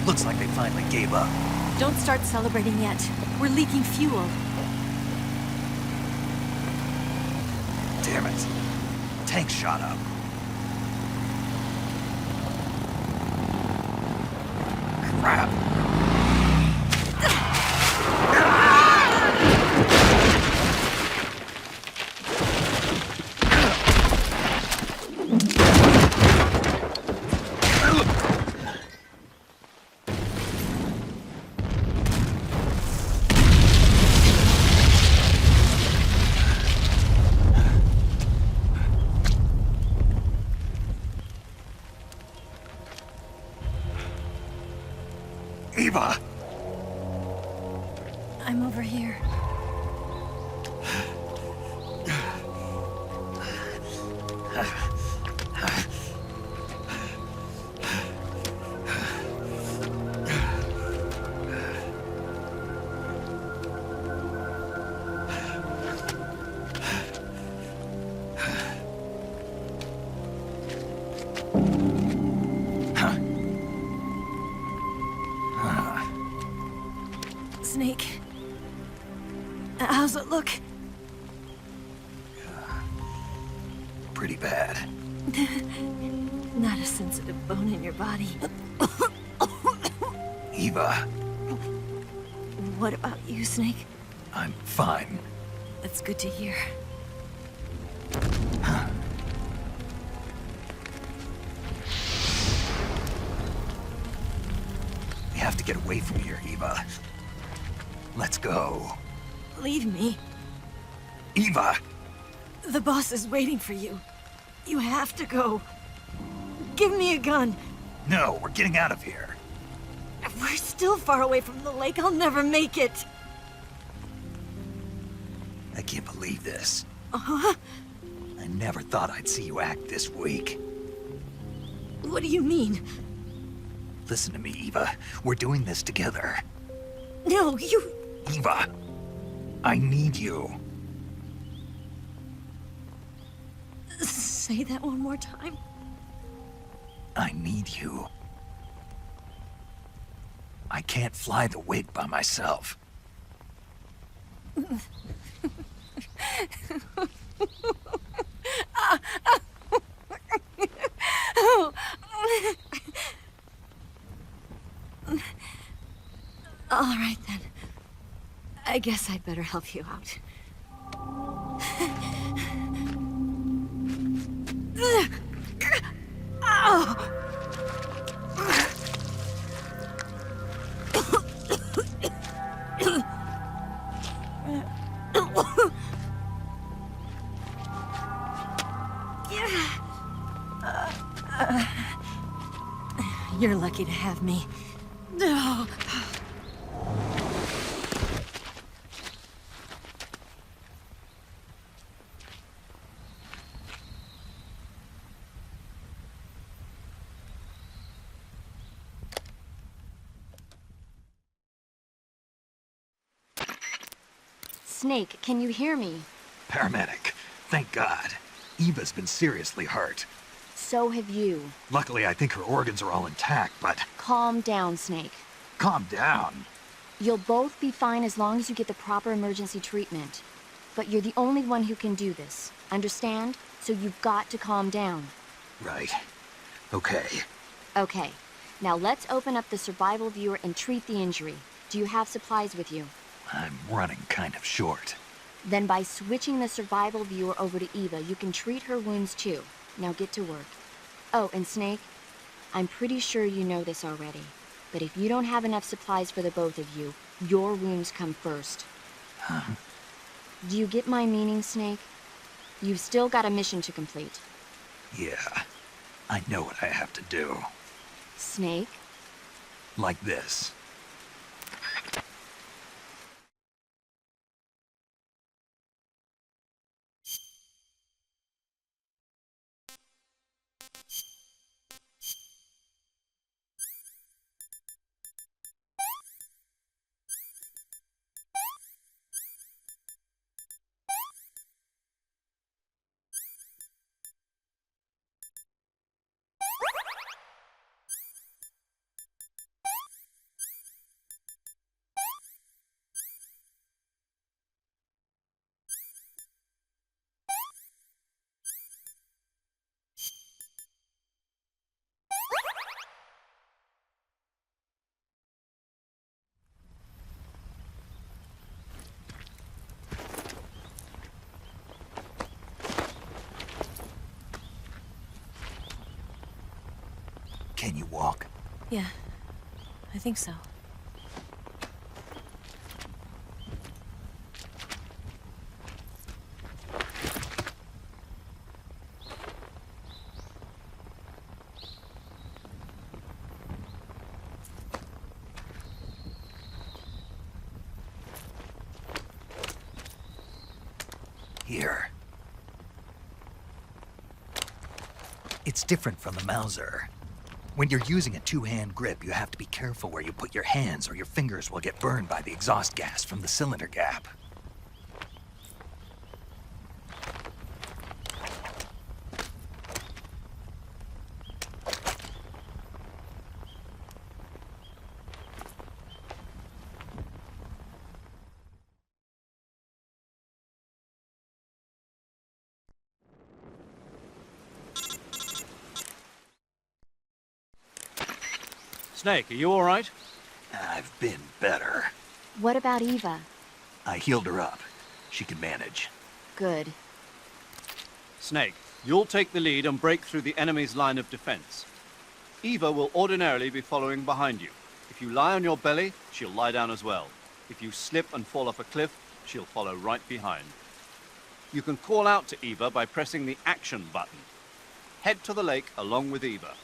Looks like they finally gave up. Don't start celebrating yet. We're leaking fuel. Damn it. Tank shot up. Crap. Eva! I'm over here. Snake. How's it look? Pretty bad. Not a sensitive bone in your body. Eva, What about you, Snake? I'm fine. That's good to hear. We have to get away from here, Eva. Let's go. Leave me. Eva! The boss is waiting for you. You have to go. Give me a gun. No, we're getting out of here. We're still far away from the lake. I'll never make it. I can't believe this. Uh-huh. I never thought I'd see you act this weak. What do you mean? Listen to me, Eva. We're doing this together. No, you... Eva, I need you. Say that one more time. I need you. I can't fly the wig by myself. All right, then. I guess I'd better help you out. You're lucky to have me. Snake, can you hear me? Paramedic. Thank God. Eva's been seriously hurt. So have you. Luckily, I think her organs are all intact, but... Calm down, Snake. Calm down. You'll both be fine as long as you get the proper emergency treatment. But you're the only one who can do this. Understand? So you've got to calm down. Right. Okay. Okay. Now let's open up the survival viewer and treat the injury. Do you have supplies with you? I'm running kind of short. Then by switching the survival viewer over to Eva, you can treat her wounds too. Now get to work. Oh, and Snake, I'm pretty sure you know this already, but if you don't have enough supplies for the both of you, your wounds come first. Huh? Do you get my meaning, Snake? You've still got a mission to complete. Yeah. I know what I have to do. Snake? Like this. Can you walk? Yeah, I think so. Here. It's different from the Mauser. When you're using a two-hand grip, you have to be careful where you put your hands or your fingers will get burned by the exhaust gas from the cylinder gap. Snake, are you all right? I've been better. What about Eva? I healed her up. She can manage. Good. Snake, you'll take the lead and break through the enemy's line of defense. Eva will ordinarily be following behind you. If you lie on your belly, she'll lie down as well. If you slip and fall off a cliff, she'll follow right behind. You can call out to Eva by pressing the action button. Head to the lake along with Eva.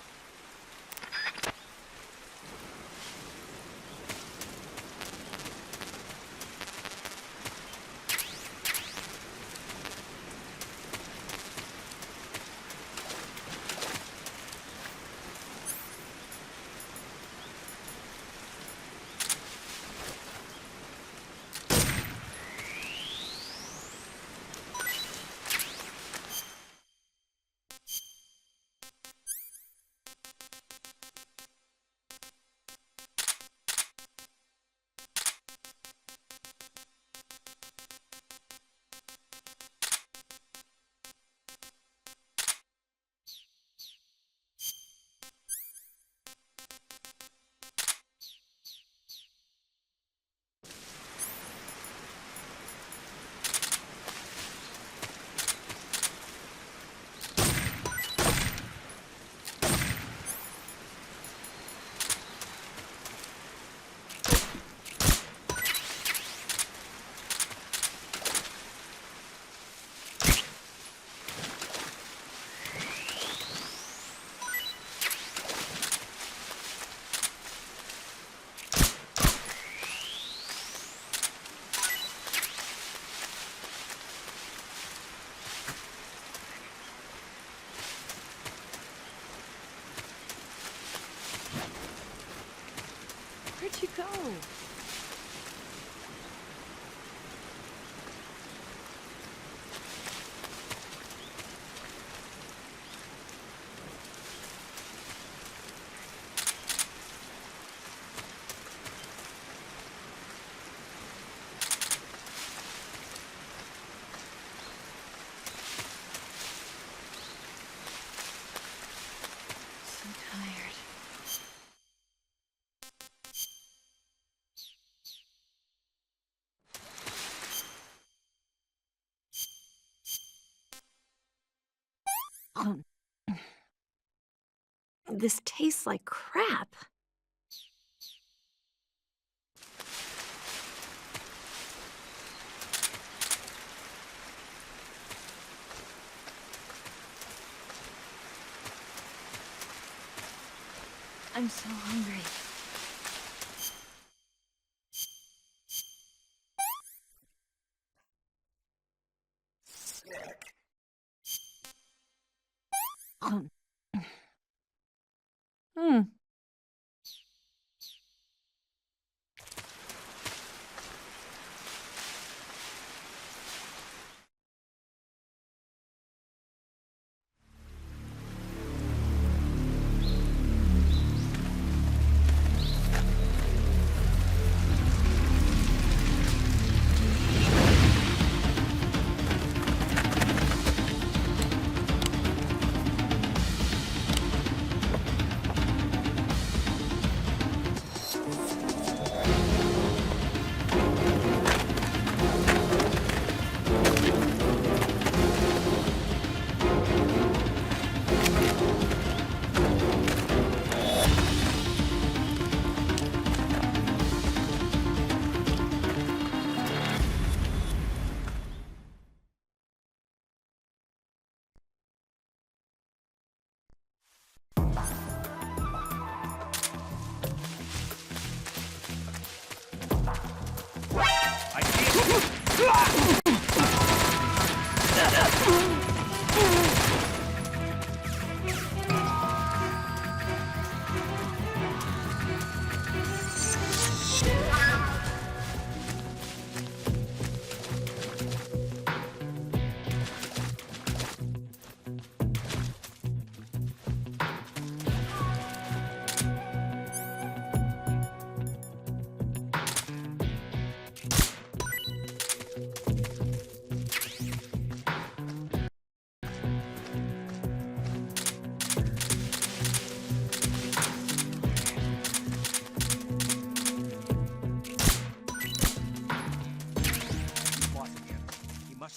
Where'd you go? So tired. This tastes like crap. I'm so hungry. Hmm.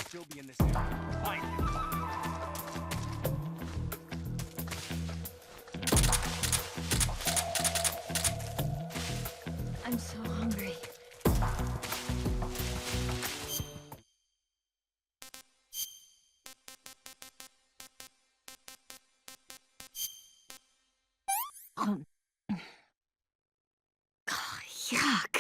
Still be in this area. Find him. I'm so hungry. Oh, yuck.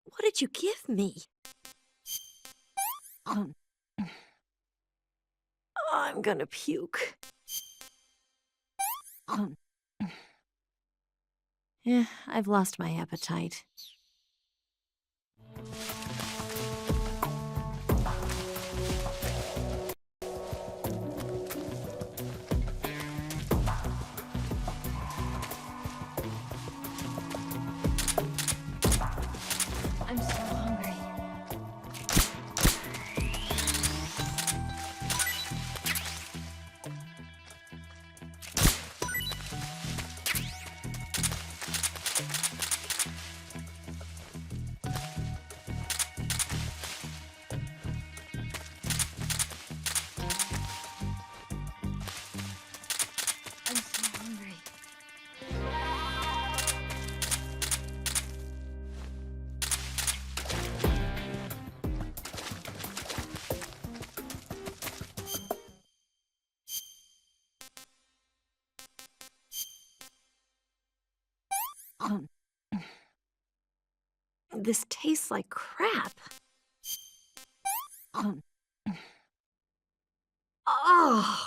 What did you give me? I'm gonna puke. Yeah, I've lost my appetite. I'm so hungry. I'm so hungry. This tastes like crap. Oh.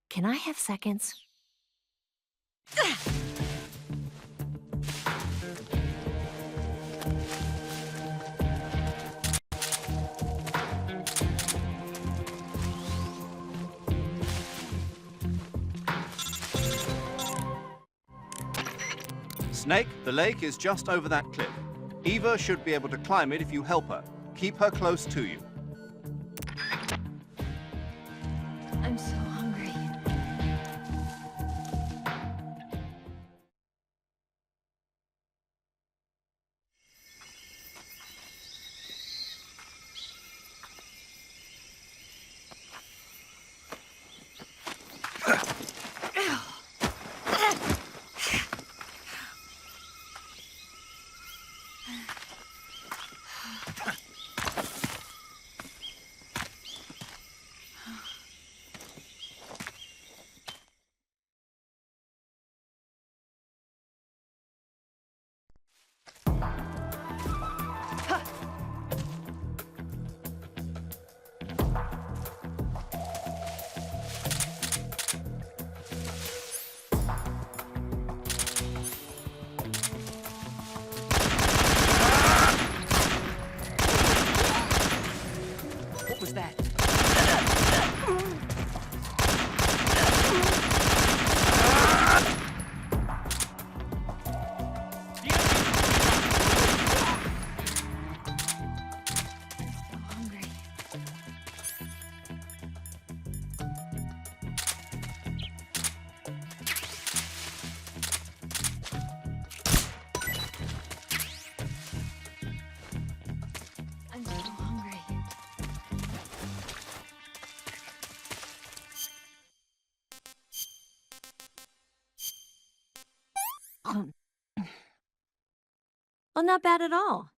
Can I have seconds? Snake, the lake is just over that cliff. Eva should be able to climb it if you help her. Keep her close to you. I'm so hungry. Hungry. I'm so hungry. Well, not bad at all.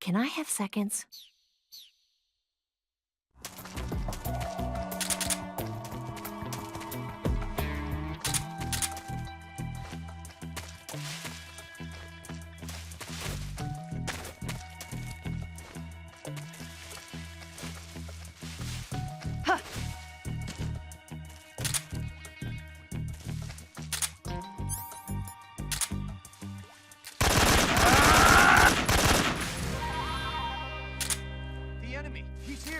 Can I have seconds? The enemy! He's here!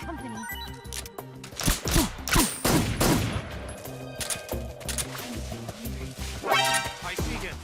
Company. I see him!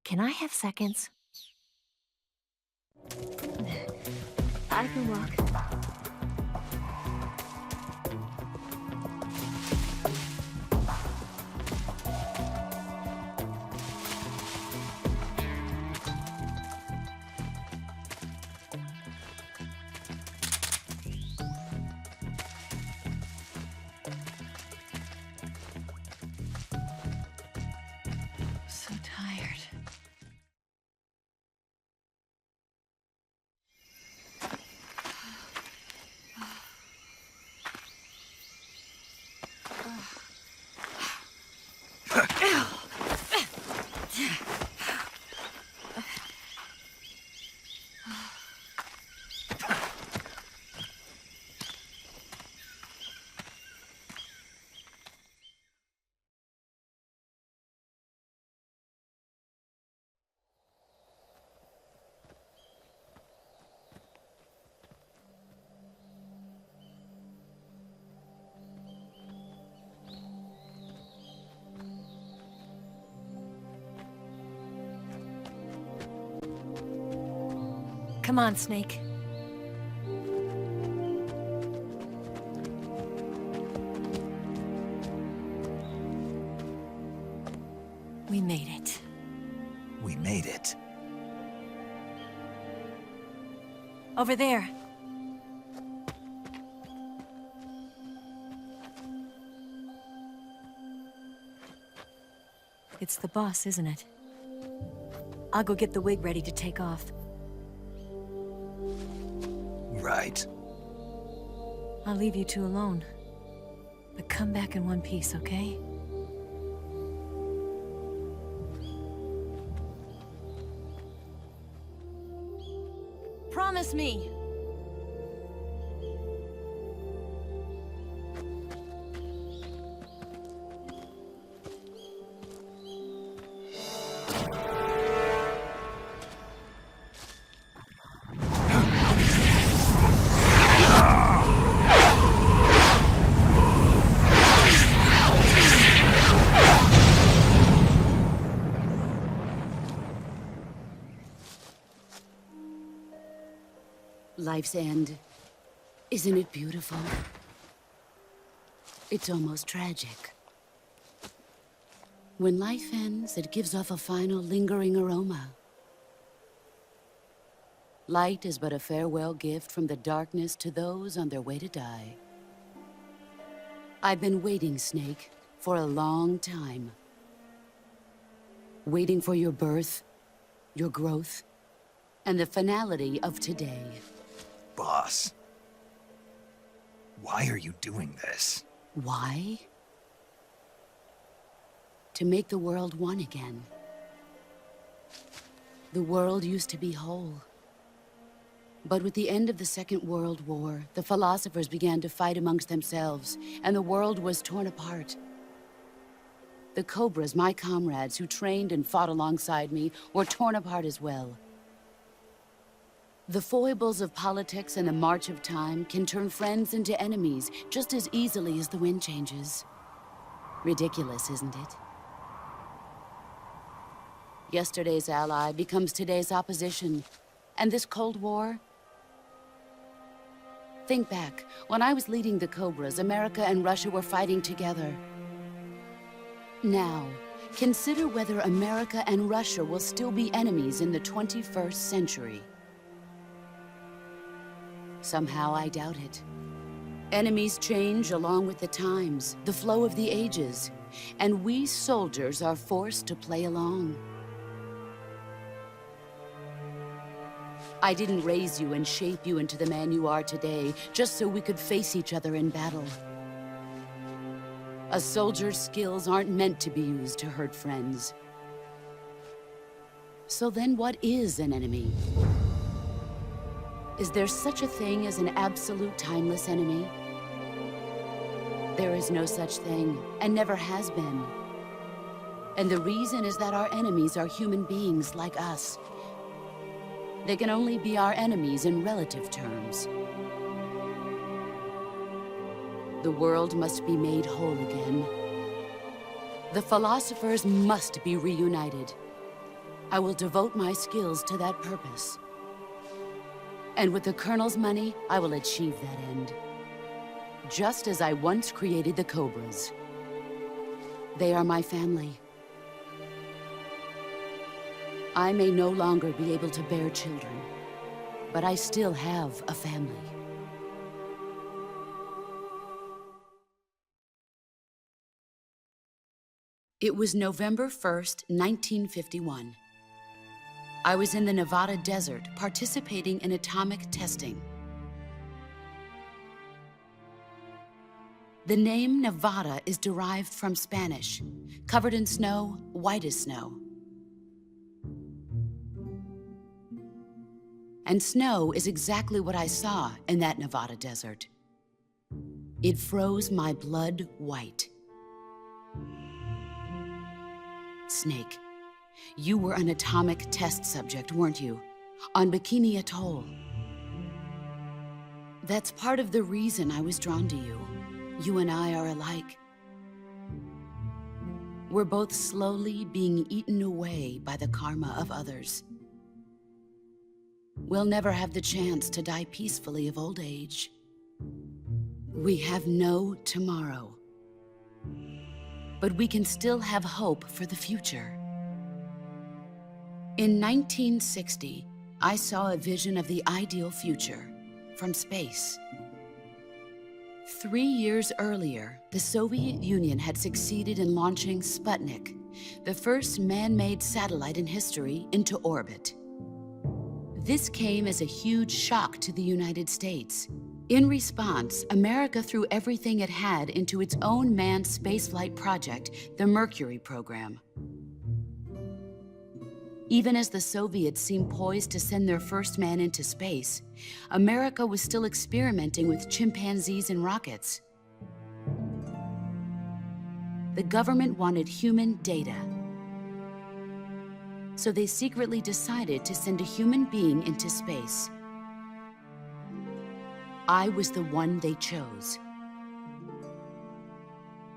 Can I have seconds? I can walk. So tired. Come on, Snake. We made it. We made it. Over there. It's the boss, isn't it? I'll go get the wig ready to take off. Right. I'll leave you two alone. But come back in one piece, okay? Promise me! Life's end. Isn't it beautiful? It's almost tragic. When life ends, it gives off a final lingering aroma. Light is but a farewell gift from the darkness to those on their way to die. I've been waiting, Snake, for a long time. Waiting for your birth, your growth, and the finality of today. Boss. Why are you doing this? Why? To make the world one again. The world used to be whole. But with the end of the Second World War, the philosophers began to fight amongst themselves, and the world was torn apart. The Cobras, my comrades who trained and fought alongside me, were torn apart as well. The foibles of politics and the march of time can turn friends into enemies just as easily as the wind changes. Ridiculous, isn't it? Yesterday's ally becomes today's opposition. And this Cold War? Think back. When I was leading the Cobras, America and Russia were fighting together. Now, consider whether America and Russia will still be enemies in the 21st century. Somehow I doubt it. Enemies change along with the times, the flow of the ages, and we soldiers are forced to play along. I didn't raise you and shape you into the man you are today just so we could face each other in battle. A soldier's skills aren't meant to be used to hurt friends. So then what is an enemy? Is there such a thing as an absolute timeless enemy? There is no such thing, and never has been. And the reason is that our enemies are human beings like us. They can only be our enemies in relative terms. The world must be made whole again. The philosophers must be reunited. I will devote my skills to that purpose. And with the Colonel's money, I will achieve that end. Just as I once created the Cobras. They are my family. I may no longer be able to bear children, but I still have a family. It was November 1st, 1951. I was in the Nevada desert participating in atomic testing. The name Nevada is derived from Spanish, covered in snow, white as snow. And snow is exactly what I saw in that Nevada desert. It froze my blood white. Snake, you were an atomic test subject, weren't you? On Bikini Atoll. That's part of the reason I was drawn to you. You and I are alike. We're both slowly being eaten away by the karma of others. we'll never have the chance to die peacefully of old age. We have no tomorrow. But we can still have hope for the future. In 1960, I saw a vision of the ideal future from space. 3 years earlier, the Soviet Union had succeeded in launching Sputnik, the first man-made satellite in history, into orbit. This came as a huge shock to the United States. In response, America threw everything it had into its own manned spaceflight project, the Mercury program. Even as the Soviets seemed poised to send their first man into space, America was still experimenting with chimpanzees and rockets. The government wanted human data. So they secretly decided to send a human being into space. I was the one they chose.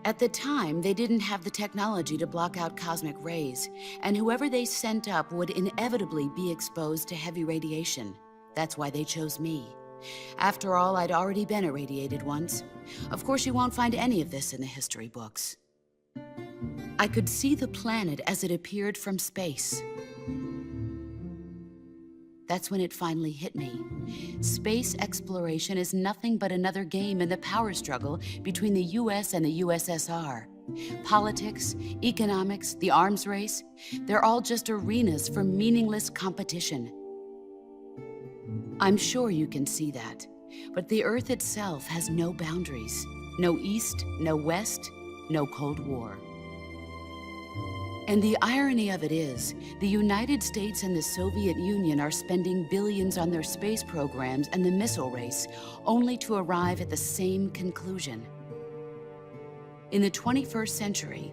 At the time, they didn't have the technology to block out cosmic rays, and whoever they sent up would inevitably be exposed to heavy radiation. That's why they chose me. After all, I'd already been irradiated once. Of course, you won't find any of this in the history books. I could see the planet as it appeared from space. That's when it finally hit me. Space exploration is nothing but another game in the power struggle between the US and the USSR. Politics, economics, the arms race, they're all just arenas for meaningless competition. I'm sure you can see that, but the Earth itself has no boundaries. No East, no West, no Cold War. And the irony of it is, the United States and the Soviet Union are spending billions on their space programs and the missile race, only to arrive at the same conclusion. In the 21st century,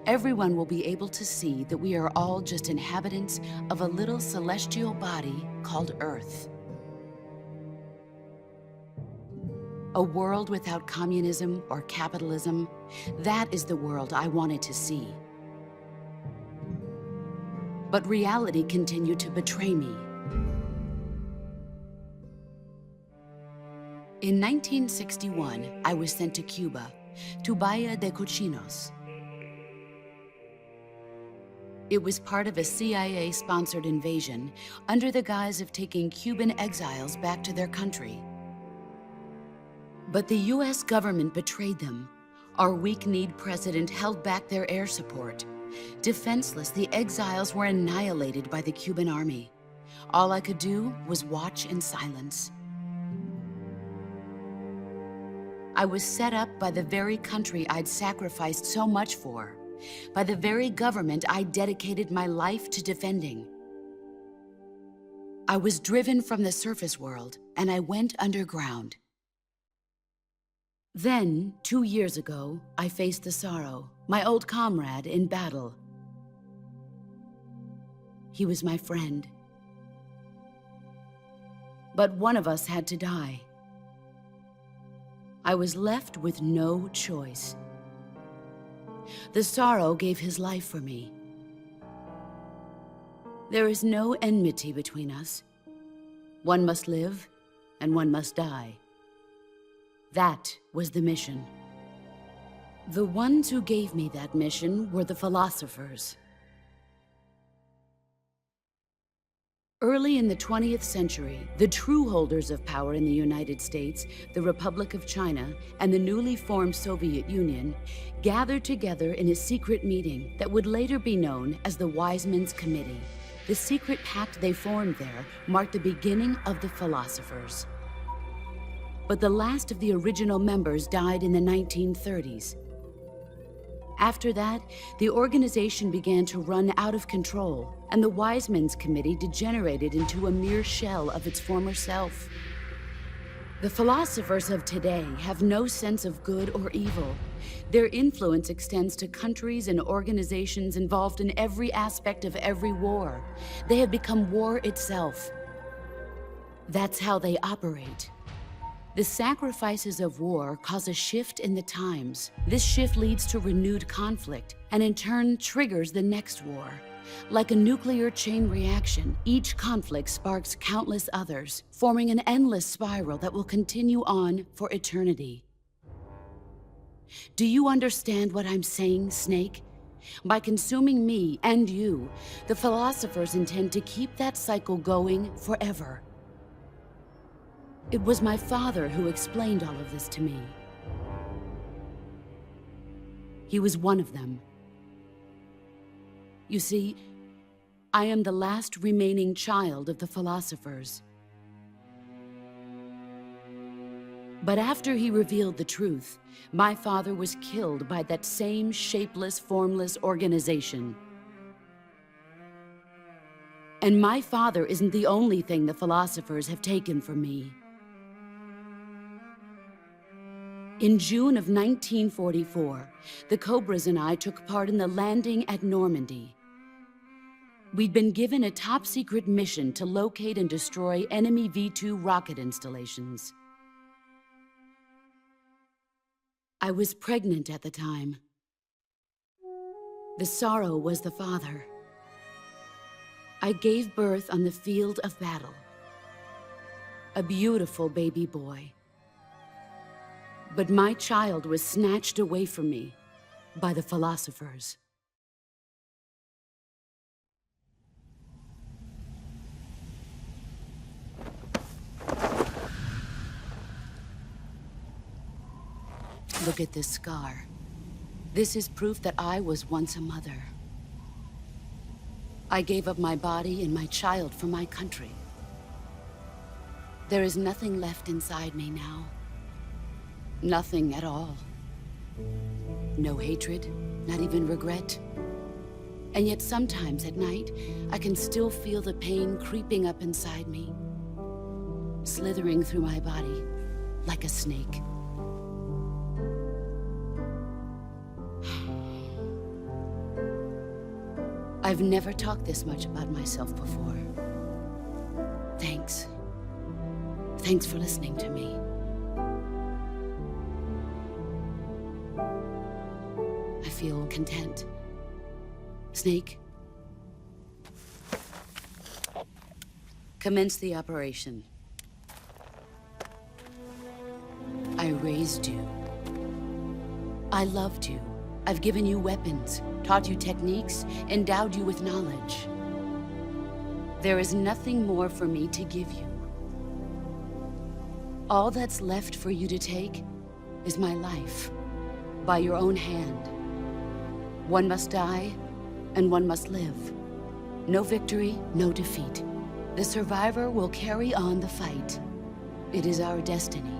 everyone will be able to see that we are all just inhabitants of a little celestial body called Earth. A world without communism or capitalism, that is the world I wanted to see. But reality continued to betray me. In 1961, I was sent to Cuba, to Bahia de Cochinos. It was part of a CIA-sponsored invasion under the guise of taking Cuban exiles back to their country. But the US government betrayed them. Our weak-kneed president held back their air support. Defenseless, the exiles were annihilated by the Cuban army. All I could do was watch in silence. I was set up by the very country I'd sacrificed so much for, by the very government I dedicated my life to defending. I was driven from the surface world, and I went underground. Then, 2 years ago, I faced the sorrow, my old comrade in battle. He was my friend. But one of us had to die. I was left with no choice. The sorrow gave his life for me. There is no enmity between us. One must live, and one must die. That was the mission. The ones who gave me that mission were the philosophers. Early in the 20th century, the true holders of power in the United States, the Republic of China, and the newly formed Soviet Union gathered together in a secret meeting that would later be known as the Wise Men's Committee. The secret pact they formed there marked the beginning of the philosophers. But the last of the original members died in the 1930s. After that, the organization began to run out of control, and the Wise Men's Committee degenerated into a mere shell of its former self. The philosophers of today have no sense of good or evil. Their influence extends to countries and organizations involved in every aspect of every war. They have become war itself. That's how they operate. The sacrifices of war cause a shift in the times. This shift leads to renewed conflict, and in turn triggers the next war. Like a nuclear chain reaction, each conflict sparks countless others, forming an endless spiral that will continue on for eternity. Do you understand what I'm saying, Snake? By consuming me and you, the philosophers intend to keep that cycle going forever. It was my father who explained all of this to me. He was one of them. You see, I am the last remaining child of the philosophers. But after he revealed the truth, my father was killed by that same shapeless, formless organization. And my father isn't the only thing the philosophers have taken from me. In June of 1944, the Cobras and I took part in the landing at Normandy. We'd been given a top-secret mission to locate and destroy enemy V-2 rocket installations. I was pregnant at the time. The sorrow was the father. I gave birth on the field of battle. A beautiful baby boy. But my child was snatched away from me by the philosophers. Look at this scar. This is proof that I was once a mother. I gave up my body and my child for my country. There is nothing left inside me now. Nothing at all. No hatred, not even regret. And yet sometimes at night, I can still feel the pain creeping up inside me, slithering through my body like a snake. I've never talked this much about myself before. Thanks. Thanks for listening to me. I feel content. Snake, commence the operation. I raised you. I loved you. I've given you weapons, taught you techniques, endowed you with knowledge. There is nothing more for me to give you. All that's left for you to take is my life, by your own hand. One must die, and one must live. No victory, no defeat. The survivor will carry on the fight. It is our destiny.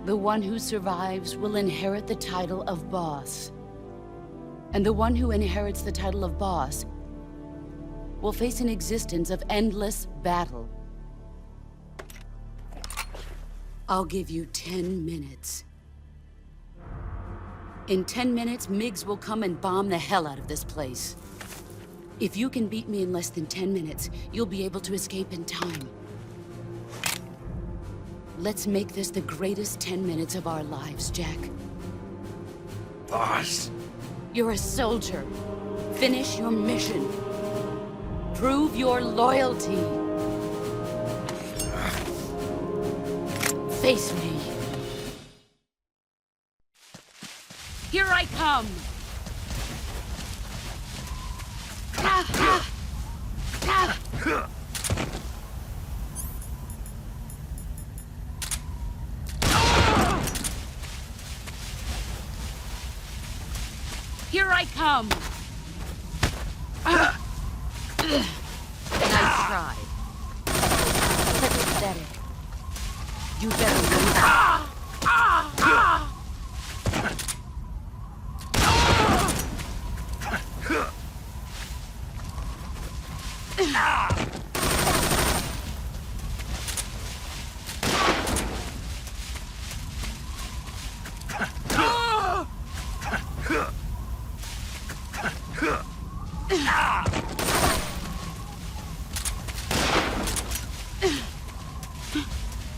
The one who survives will inherit the title of boss. And the one who inherits the title of boss will face an existence of endless battle. I'll give you 10 minutes. In 10 minutes, MiGs will come and bomb the hell out of this place. If you can beat me in less than 10 minutes, you'll be able to escape in time. Let's make this the greatest 10 minutes of our lives, Jack. Boss. You're a soldier. Finish your mission. Prove your loyalty. Face me. Here I come! Here I come! Nice try. Such pathetic. You better leave.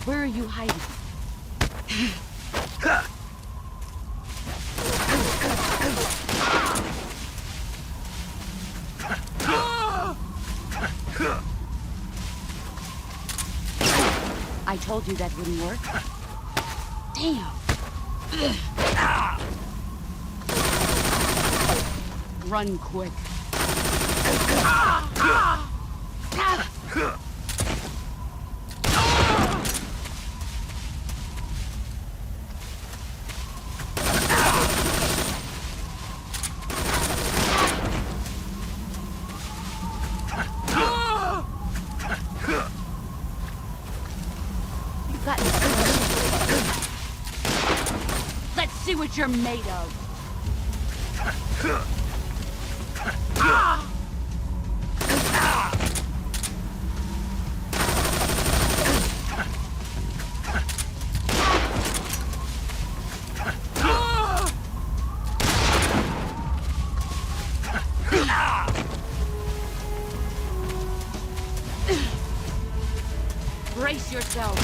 Where are you hiding? I told you that wouldn't work. Damn. Run quick. You've got Let's see what you're made of. Brace yourself.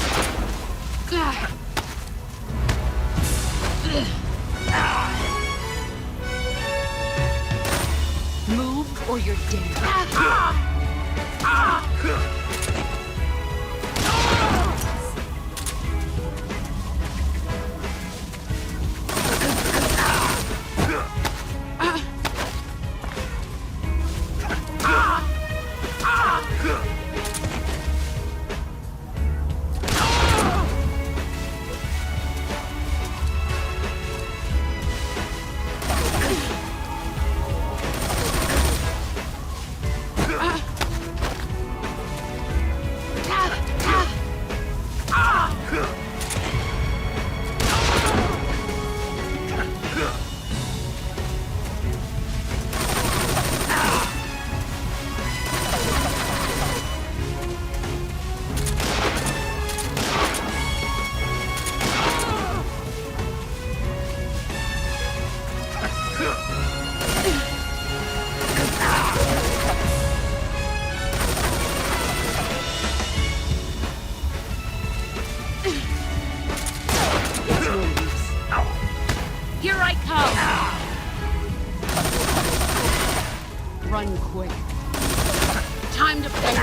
Move or you're dead. Here I come! Run quick. Time to play.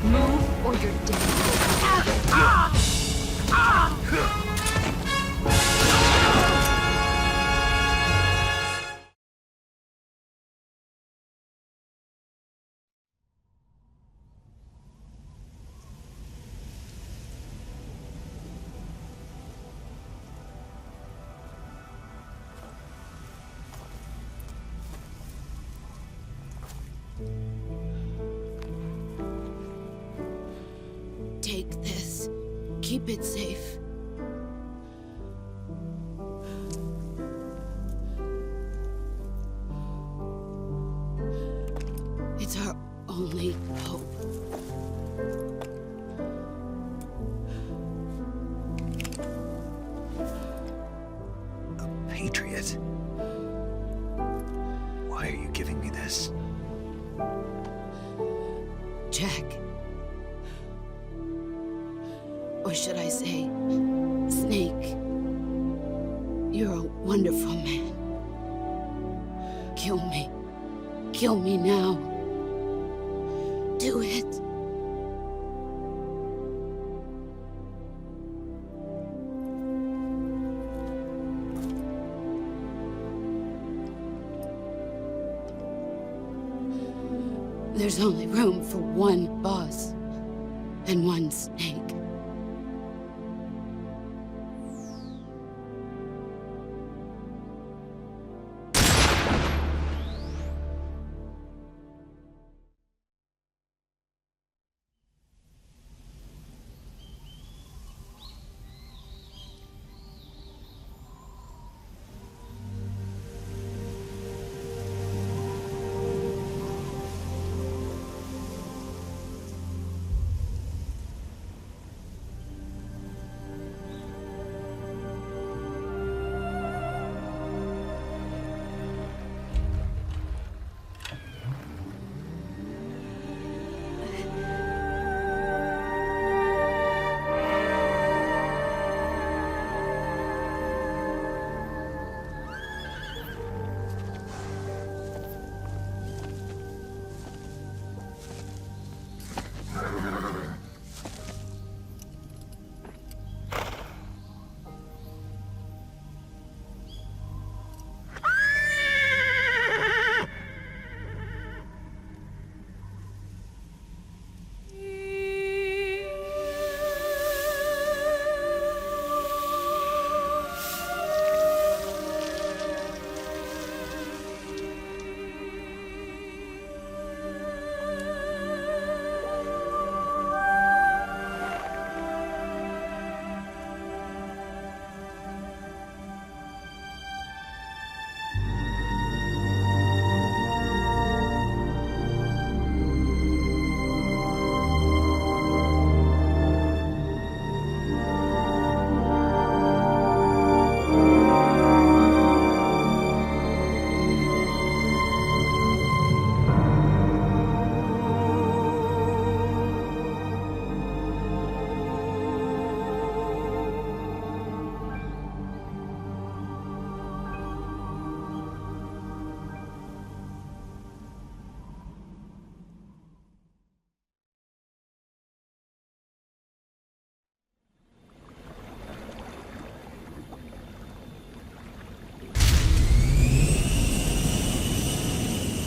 Move or you're dead. Take this. Keep it safe. It's our only hope. A Patriot? Why are you giving me this? Jack. Or should I say, Snake? You're a wonderful man. Kill me. Kill me now. Do it. There's only room for one boss and one snake.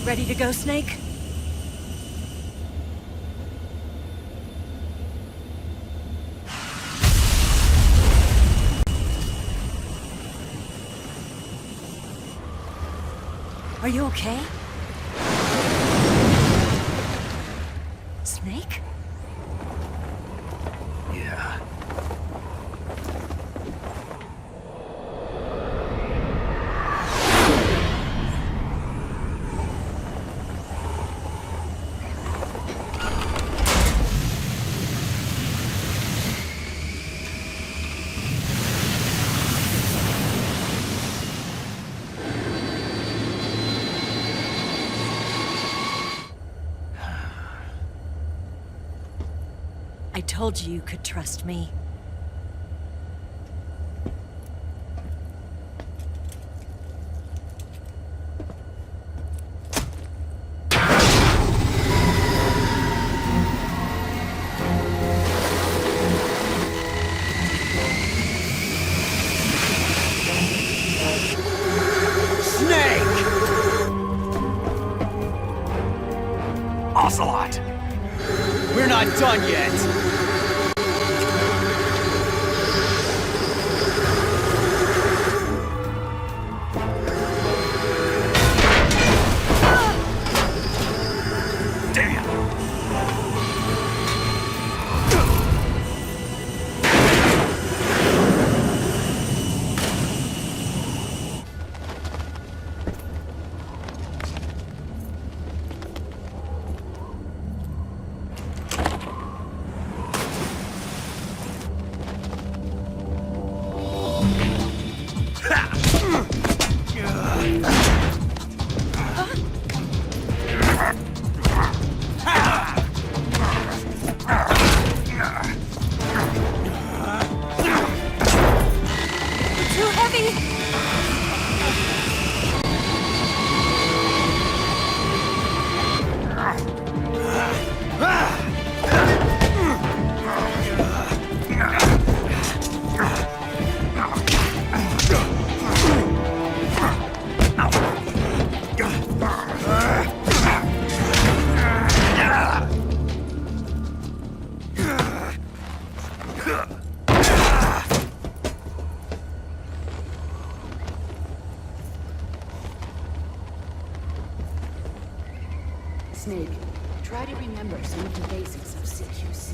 Ready to go, Snake? Are you okay? Snake? Yeah. I told you you could trust me. Snake! Ocelot! We're not done yet! Snake, try to remember some of the basics of CQC.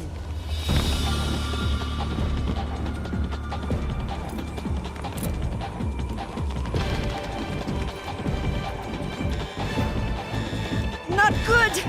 Not good!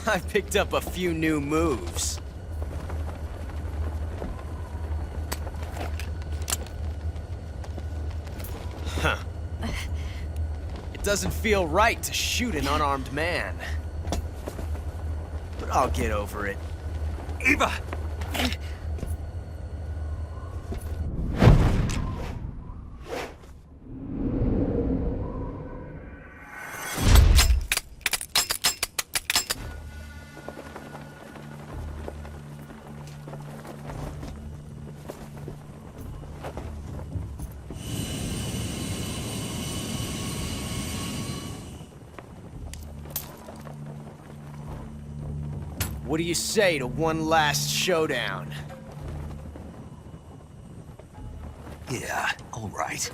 I picked up a few new moves. Huh. It doesn't feel right to shoot an unarmed man. But I'll get over it. Eva! What do you say to one last showdown? Yeah, all right.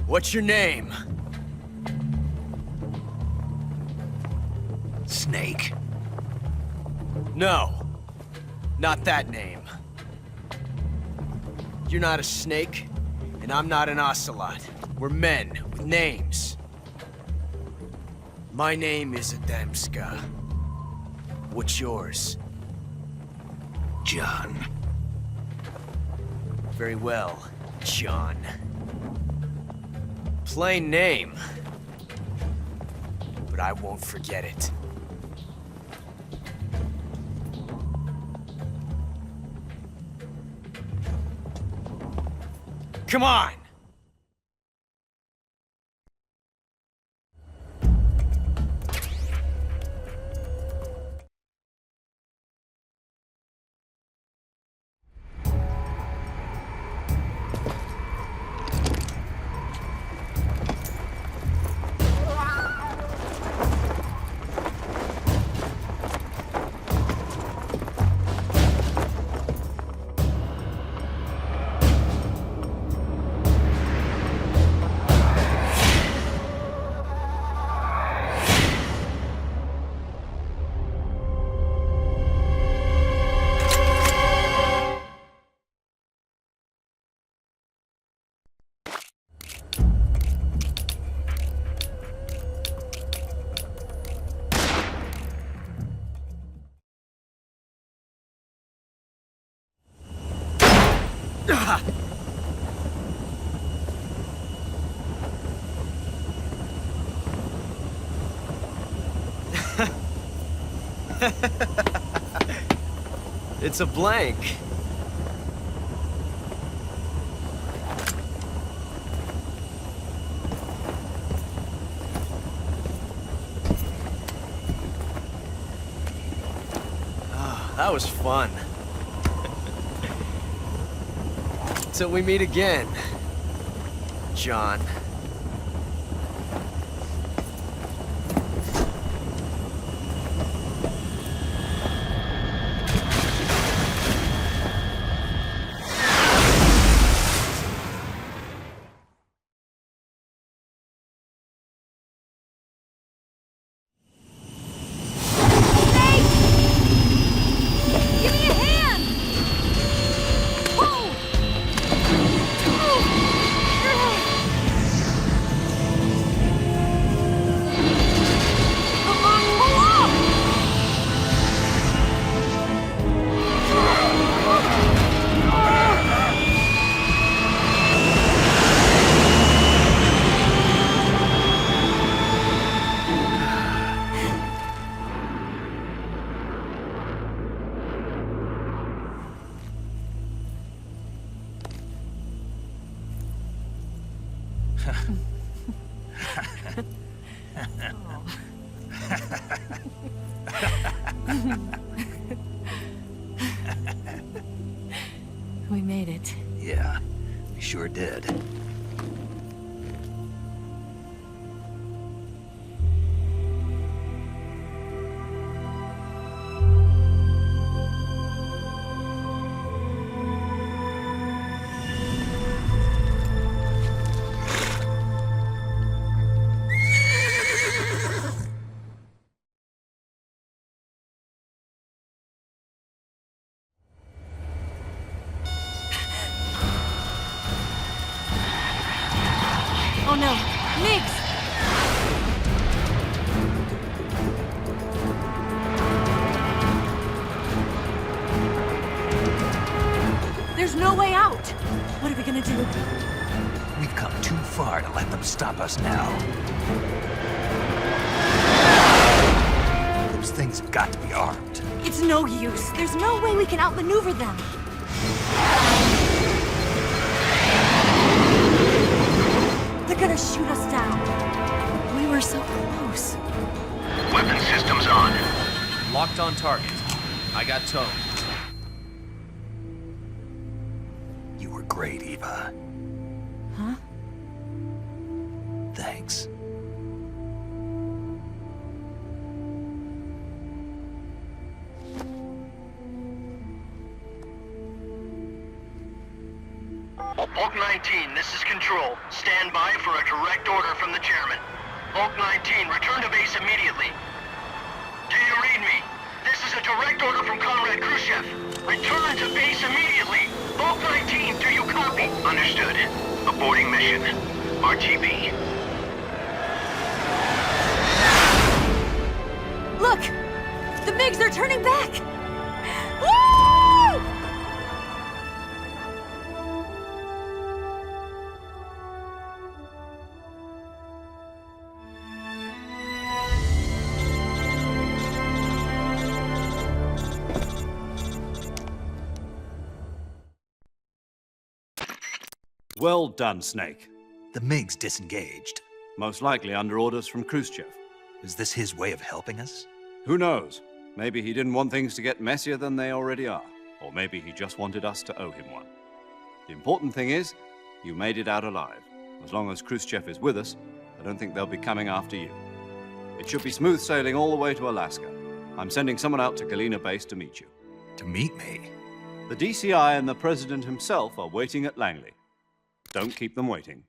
What's your name? Snake. No. Not that name. You're not a snake, and I'm not an Ocelot. We're men with names. My name is Adamska. What's yours? John. Very well, John. Plain name. But I won't forget it. Come on! It's a blank. Oh, that was fun. Till we meet again, John. Give me a hand! Whoa! Come on, pull up! We made it. Yeah, we sure did. Oh no, Nix! There's no way out! What are we gonna do? We've come too far to let them stop us now. Those things have got to be armed. It's no use. There's no way we can outmaneuver them. They're gonna shoot us down. We were so close. Weapon systems on. Locked on target. I got towed. You were great, Eva. Huh? Thanks. Bulk 19, this is Control. Stand by for a direct order from the chairman. Bulk 19, return to base immediately. Do you read me? This is a direct order from Comrade Khrushchev. Return to base immediately. Bulk 19, do you copy? Understood. Aborting mission. RTB. Look! The MiGs are turning back! Woo! Well done, Snake. The MiGs disengaged. Most likely under orders from Khrushchev. Is this his way of helping us? Who knows? Maybe he didn't want things to get messier than they already are. Or maybe he just wanted us to owe him one. The important thing is, you made it out alive. As long as Khrushchev is with us, I don't think they'll be coming after you. It should be smooth sailing all the way to Alaska. I'm sending someone out to Galena Base to meet you. To meet me? The DCI and the President himself are waiting at Langley. Don't keep them waiting.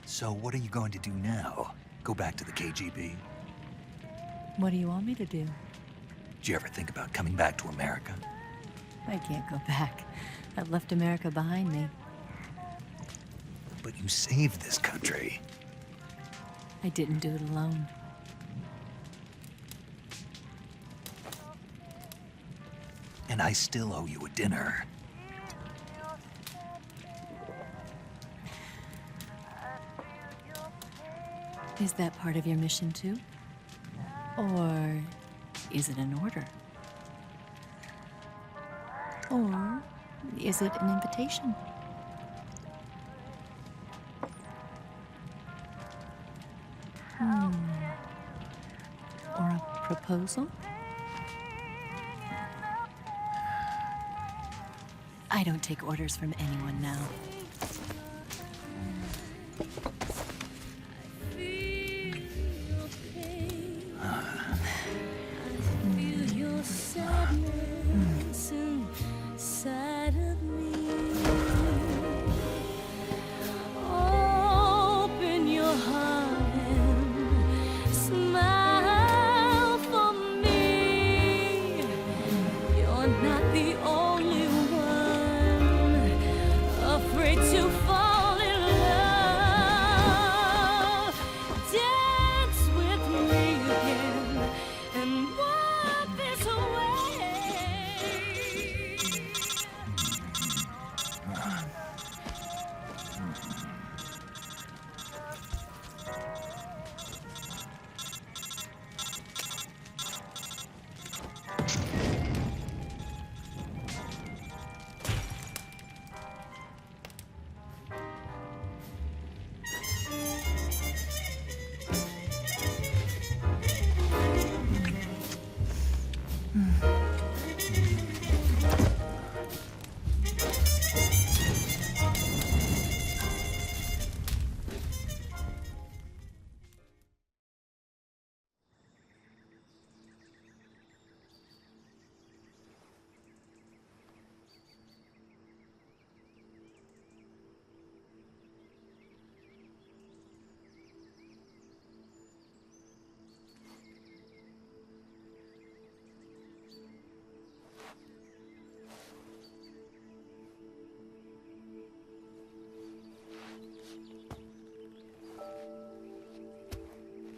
So what are you going to do now? Go back to the KGB? What do you want me to do? Did you ever think about coming back to America? I can't go back. I've left America behind me. But you saved this country. I didn't do it alone. And I still owe you a dinner. Is that part of your mission too? Or is it an order? Or is it an invitation? Or a proposal? I don't take orders from anyone now.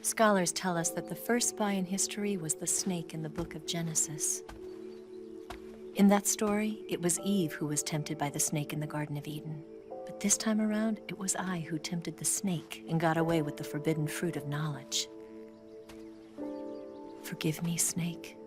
Scholars tell us that the first spy in history was the snake in the book of Genesis. In that story, it was Eve who was tempted by the snake in the Garden of Eden. But this time around, it was I who tempted the snake and got away with the forbidden fruit of knowledge. Forgive me, Snake.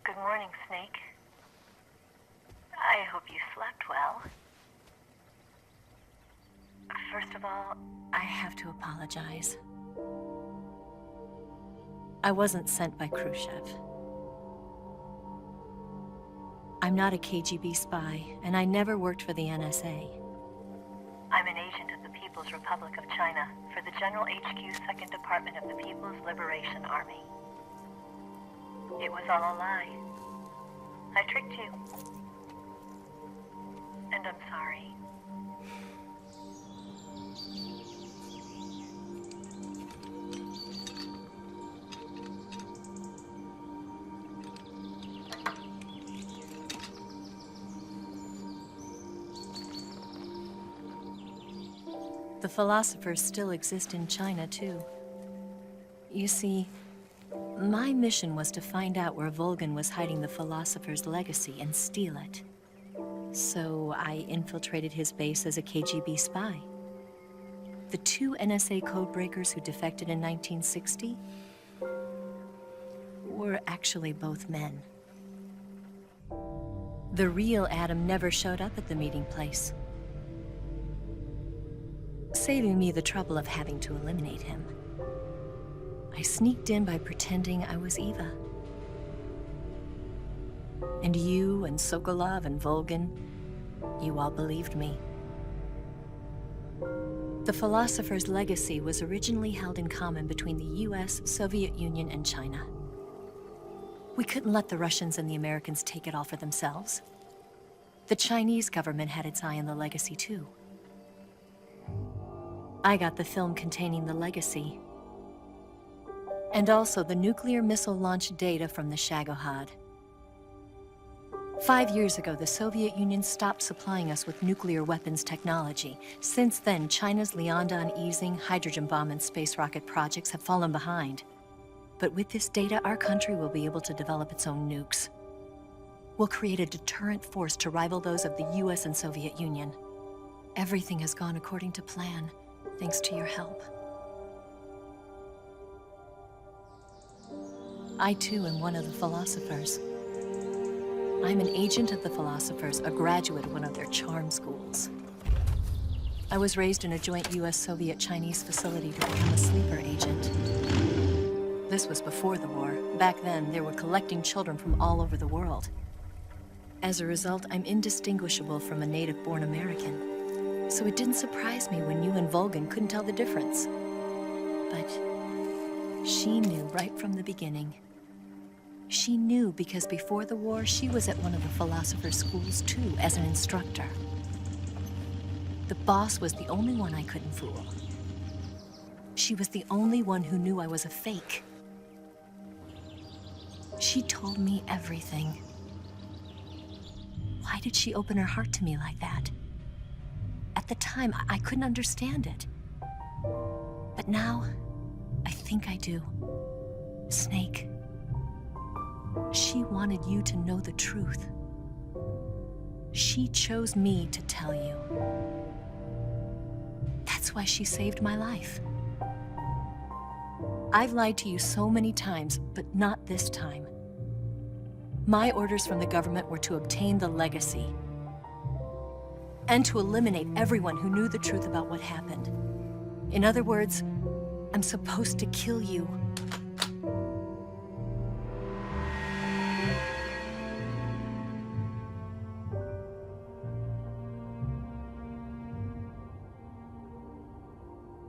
Good morning, Snake. I hope you slept well. First of all, I have to apologize. I wasn't sent by Khrushchev. I'm not a KGB spy, and I never worked for the NSA. I'm an agent of the People's Republic of China for the General HQ 2nd Department of the People's Liberation Army. It was all a lie. I tricked you. And I'm sorry. The philosophers still exist in China, too. You see, my mission was to find out where Volgan was hiding the philosopher's legacy and steal it. So I infiltrated his base as a KGB spy. The 2 NSA codebreakers who defected in 1960 were actually both men. The real Adam never showed up at the meeting place, saving me the trouble of having to eliminate him. I sneaked in by pretending I was Eva. And you and Sokolov and Volgan, you all believed me. The philosopher's legacy was originally held in common between the US, Soviet Union, and China. We couldn't let the Russians and the Americans take it all for themselves. The Chinese government had its eye on the legacy too. I got the film containing the legacy, and also the nuclear missile launch data from the Shagohod. 5 years ago, the Soviet Union stopped supplying us with nuclear weapons technology. Since then, China's Liaodong easing, hydrogen bomb, and space rocket projects have fallen behind. But with this data, our country will be able to develop its own nukes. We'll create a deterrent force to rival those of the US and Soviet Union. Everything has gone according to plan, thanks to your help. I too am one of the philosophers. I'm an agent of the philosophers, a graduate of one of their charm schools. I was raised in a joint US-Soviet-Chinese facility to become a sleeper agent. This was before the war. Back then, they were collecting children from all over the world. As a result, I'm indistinguishable from a native-born American. So it didn't surprise me when you and Volgan couldn't tell the difference. But she knew right from the beginning. She knew because before the war, she was at one of the philosopher's schools too, as an instructor. The boss was the only one I couldn't fool. She was the only one who knew I was a fake. She told me everything. Why did she open her heart to me like that? At the time, I couldn't understand it. But now, I think I do. Snake. She wanted you to know the truth. She chose me to tell you. That's why she saved my life. I've lied to you so many times, but not this time. My orders from the government were to obtain the legacy and to eliminate everyone who knew the truth about what happened. In other words, I'm supposed to kill you.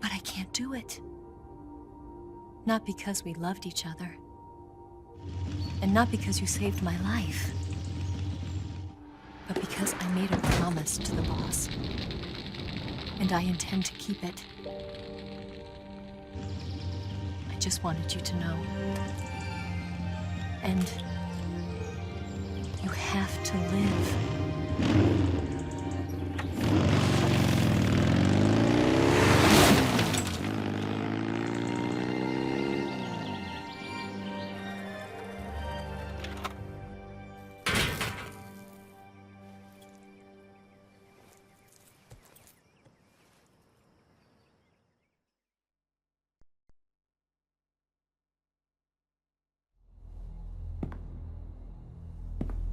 But I can't do it. Not because we loved each other. And not because you saved my life. but because I made a promise to the boss. And I intend to keep it. I just wanted you to know. And you have to live.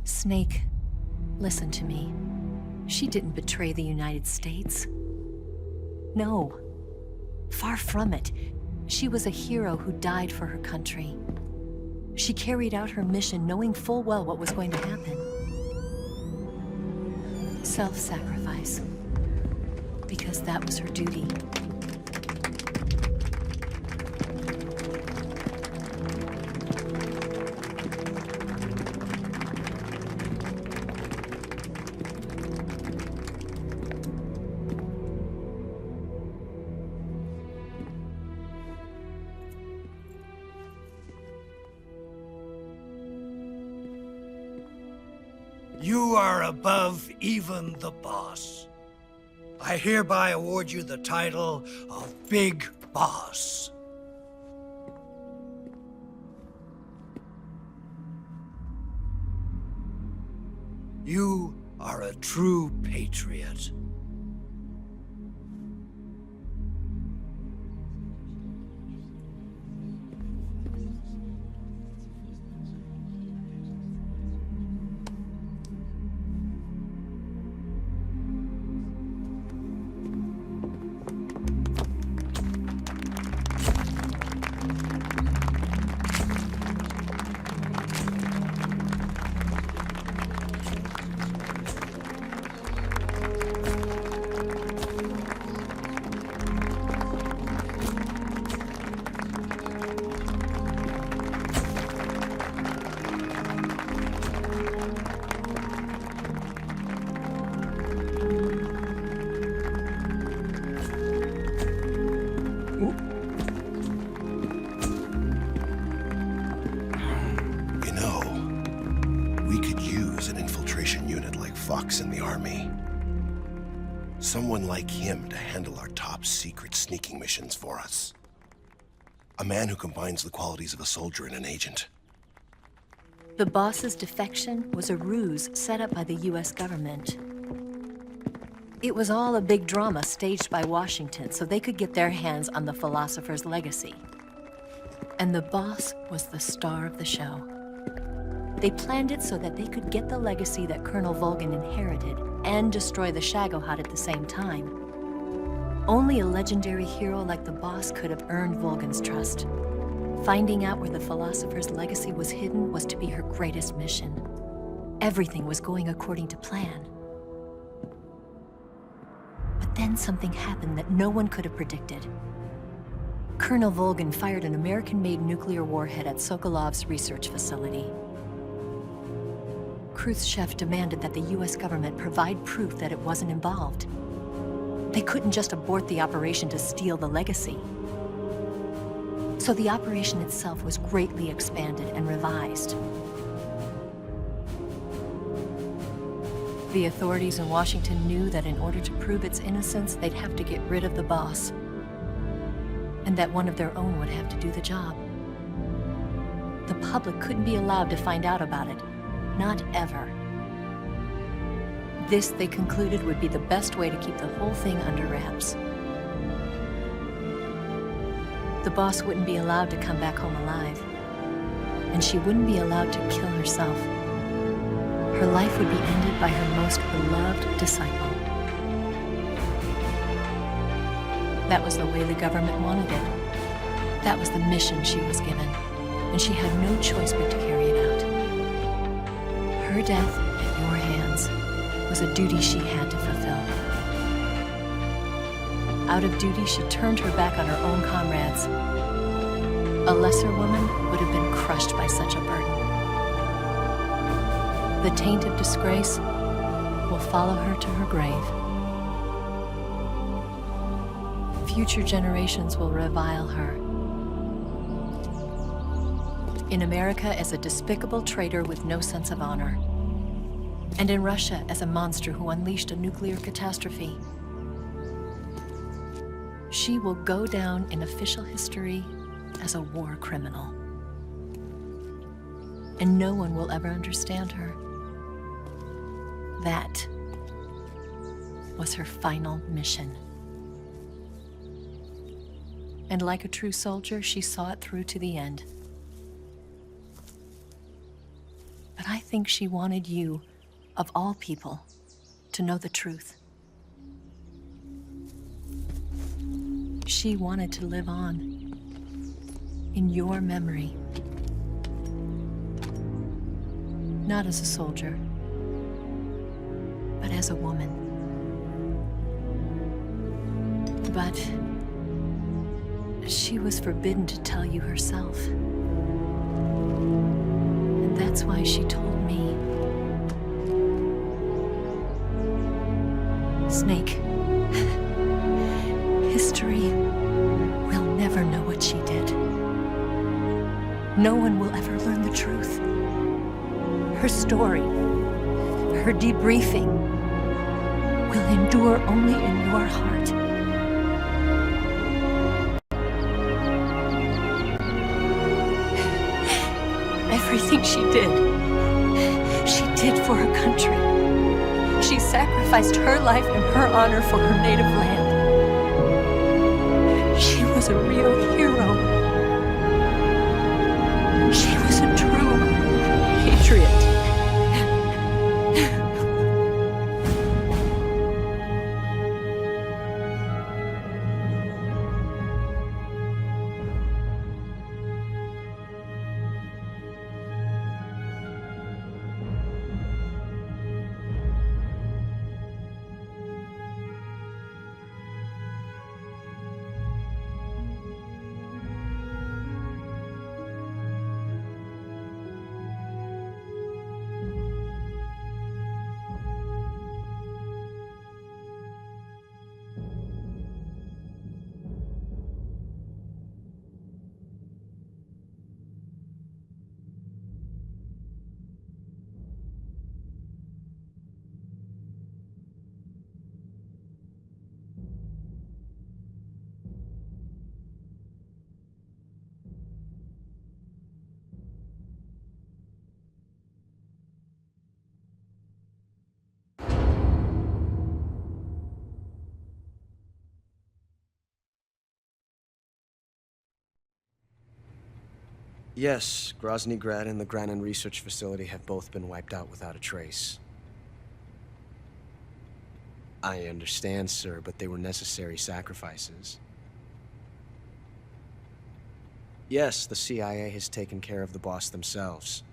Snake, listen to me. She didn't betray the United States. No, far from it. She was a hero who died for her country. She carried out her mission knowing full well what was going to happen. Self-sacrifice. Because that was her duty. You are above even the boss. I hereby award you the title of Big Boss. You are a true patriot. In the army. Someone like him to handle our top secret sneaking missions for us. A man who combines the qualities of a soldier and an agent. The boss's defection was a ruse set up by the US government. It was all a big drama staged by Washington so they could get their hands on the philosopher's legacy. And the boss was the star of the show. They planned it so that they could get the legacy that Colonel Volgin inherited and destroy the Shagohod at the same time. Only a legendary hero like the boss could have earned Volgin's trust. Finding out where the philosopher's legacy was hidden was to be her greatest mission. Everything was going according to plan. But then something happened that no one could have predicted. Colonel Volgin fired an American-made nuclear warhead at Sokolov's research facility. Khrushchev demanded that the US government provide proof that it wasn't involved. They couldn't just abort the operation to steal the legacy. So the operation itself was greatly expanded and revised. The authorities in Washington knew that in order to prove its innocence, they'd have to get rid of the boss, and that one of their own would have to do the job. The public couldn't be allowed to find out about it. Not ever. This, they concluded, would be the best way to keep the whole thing under wraps. The boss wouldn't be allowed to come back home alive, and she wouldn't be allowed to kill herself. Her life would be ended by her most beloved disciple. That was the way the government wanted it. That was the mission she was given, and she had no choice but to carry it out. Her death at your hands was a duty she had to fulfill. Out of duty, she turned her back on her own comrades. A lesser woman would have been crushed by such a burden. The taint of disgrace will follow her to her grave. Future generations will revile her. In America as a despicable traitor with no sense of honor. And in Russia as a monster who unleashed a nuclear catastrophe. She will go down in official history as a war criminal. And no one will ever understand her. That was her final mission. And like a true soldier, she saw it through to the end. But I think she wanted you, of all people, to know the truth. She wanted to live on in your memory. Not as a soldier, but as a woman. But she was forbidden to tell you herself. And that's why she told me. Snake, history will never know what she did. No one will ever learn the truth. Her story, her debriefing, will endure only in your heart. Everything she did for her country. She sacrificed her life and her honor for her native land. She was a real hero. She was a true patriot. Yes, Grozny Grad and the Granin Research Facility have both been wiped out without a trace. I understand, sir, but they were necessary sacrifices. Yes, the CIA has taken care of the boss themselves.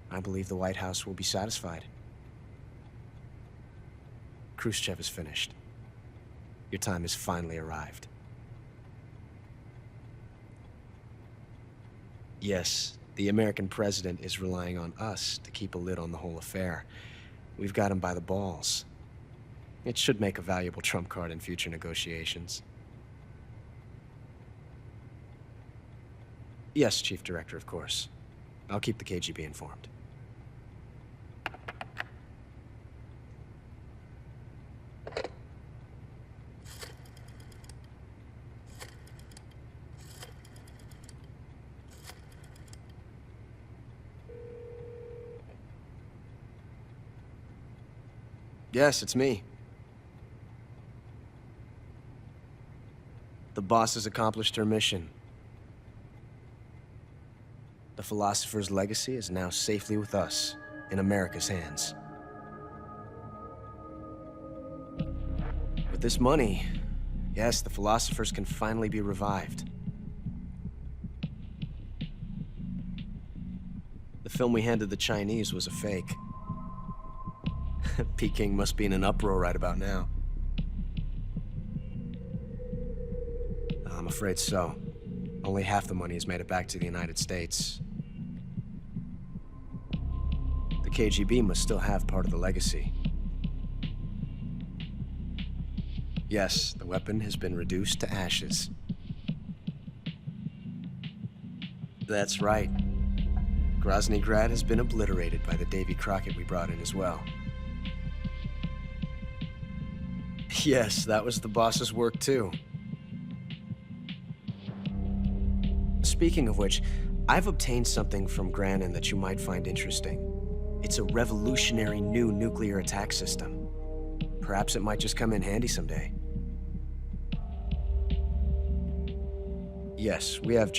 I believe the White House will be satisfied. Khrushchev is finished. Your time has finally arrived. Yes, the American president is relying on us to keep a lid on the whole affair. We've got him by the balls. It should make a valuable trump card in future negotiations. Yes, Chief Director, of course. I'll keep the KGB informed. Yes, it's me. The boss has accomplished her mission. The philosopher's legacy is now safely with us, in America's hands. With this money, yes, the philosophers can finally be revived. The film we handed the Chinese was a fake. Peking must be in an uproar right about now. I'm afraid so. Only half the money has made it back to the United States. KGB must still have part of the legacy. Yes, the weapon has been reduced to ashes. That's right. Grozny Grad has been obliterated by the Davy Crockett we brought in as well. Yes, that was the boss's work too. Speaking of which, I've obtained something from Granin that you might find interesting. It's a revolutionary new nuclear attack system. Perhaps it might just come in handy someday. Yes, we have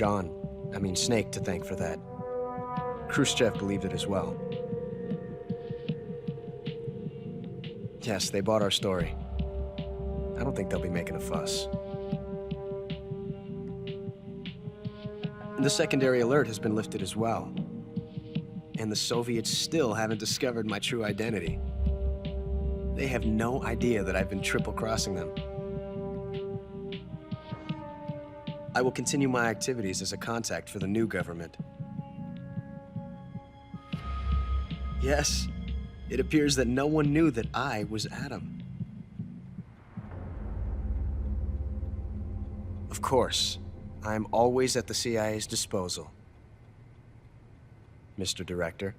Snake to thank for that. Khrushchev believed it as well. Yes, they bought our story. I don't think they'll be making a fuss. The secondary alert has been lifted as well. And the Soviets still haven't discovered my true identity. They have no idea that I've been triple-crossing them. I will continue my activities as a contact for the new government. Yes, it appears that no one knew that I was Adam. Of course, I'm always at the CIA's disposal, Mr. Director.